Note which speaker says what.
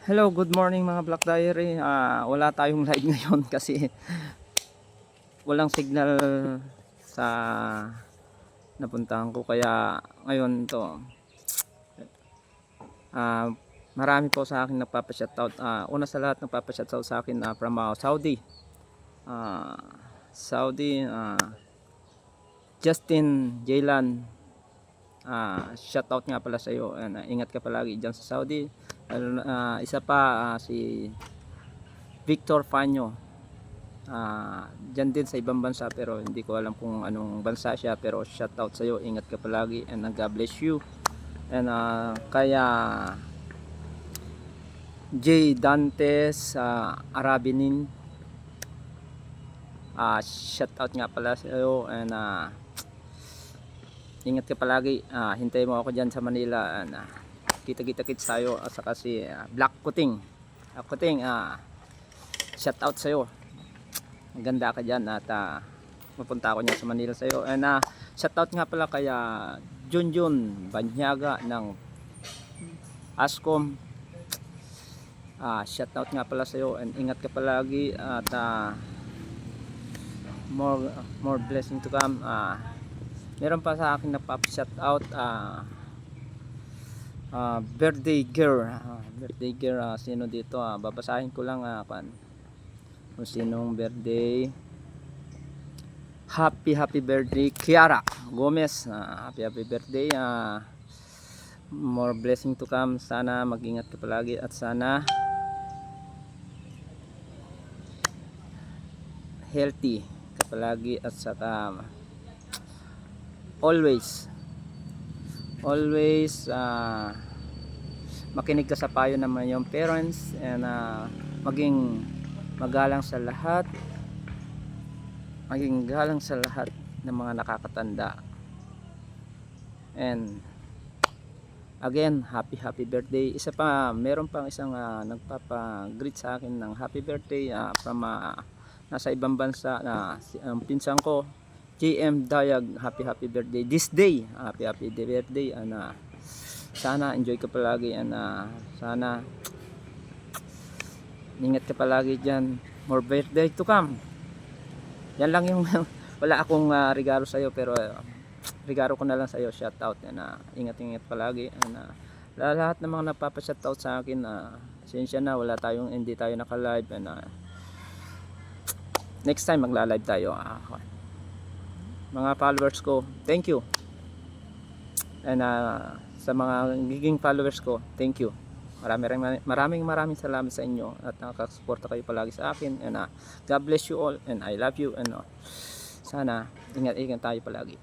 Speaker 1: Hello, good morning mga Black Diary. Wala tayong live ngayon kasi walang signal sa napuntahan ko, kaya ngayon to ah, marami po sa akin nagpapa-shoutout. Una sa lahat nagpapa-shoutout sa akin from Saudi. Ah, Saudi, Justin Jaylan, shoutout nga pala sa iyo. Ingat ka palagi diyan sa Saudi. Isa pa si Victor Fanyo, dyan din sa ibang bansa pero hindi ko alam kung anong bansa siya, pero shoutout sa iyo, ingat ka palagi and God bless you. And kaya J. Dantes Arabinin, shoutout nga pala sa iyo and ingat ka palagi. Hintay mo ako dyan sa Manila and kita-kita-kits tayo. At saka si Black Kuting, shoutout sa iyo, maganda ka dyan at mapunta ako niya sa Manila sa iyo. And shoutout nga pala kaya Junjun Banyaga ng Ascom, shoutout nga pala sa iyo and ingat ka palagi at more blessing to come. Meron pa sa akin nagpapa-shoutout, birthday girl, sino dito, babasahin ko lang kung sinong birthday. Happy birthday Kiara Gomez, happy birthday, more blessing to come. Sana mag-ingat ka palagi at sana healthy ka palagi at saka always makinig ka sa payo ng iyong parents and maging magalang sa lahat, ng mga nakakatanda. And again, happy birthday. Isa pa, meron pang isang nagpapa-greet sa akin ng happy birthday from nasa ibang bansa na pinsan ko, JM Dayag. Happy birthday this day. Happy birthday and sana enjoy ka palagi and sana ingat ka palagi dyan. More birthday to come. Yan lang yung wala akong regalo sa iyo, pero regalo ko na lang sa iyo, shout out and ingat palagi and lahat ng mga nagpapa-shoutout sa akin, pasensya na hindi tayo naka-live and next time magla-live tayo. Mga followers ko, thank you. And sa mga giging followers ko, thank you. Maraming salamat sa inyo at nakakasuporta kayo palagi sa akin and God bless you all and I love you and sana ingat tayo palagi.